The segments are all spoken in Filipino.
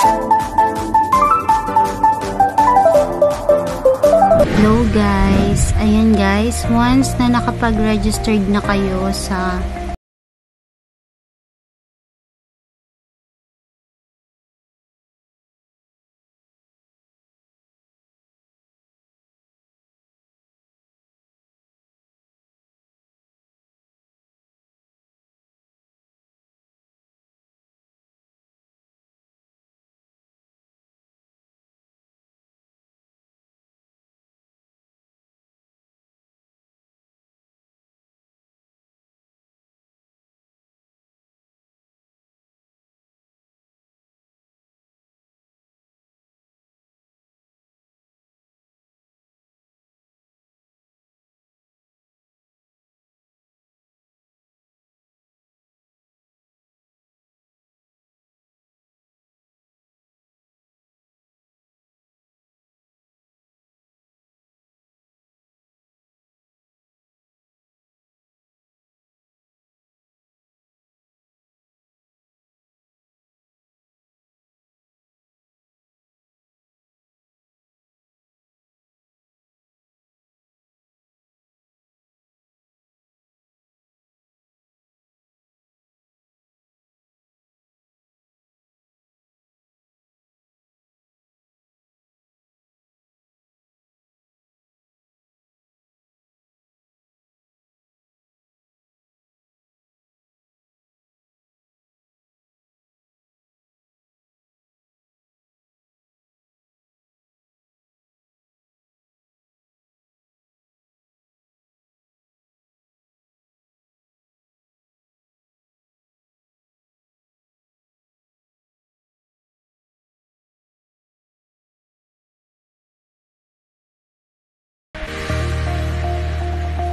Hello guys, ayan guys, once na nakapag-registered na kayo sa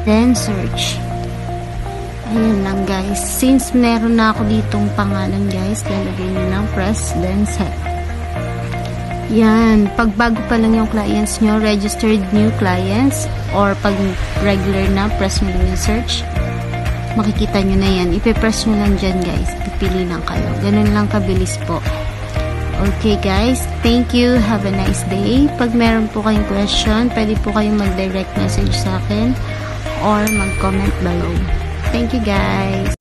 then search. Ayan lang guys. Since meron na ako ditong pangalan guys, lalagay nyo lang press, then set. Yan. Pag bago pa lang yung clients nyo, registered new clients, or pag regular na, press nyo lang yung search. Makikita nyo na yan. Ipipress nyo lang dyan guys. Pipili lang kayo. Ganun lang kabilis po. Okay guys, thank you. Have a nice day. Pag meron po kayong question, pwede po kayong mag-direct message sa akin or mag-comment below. Thank you guys.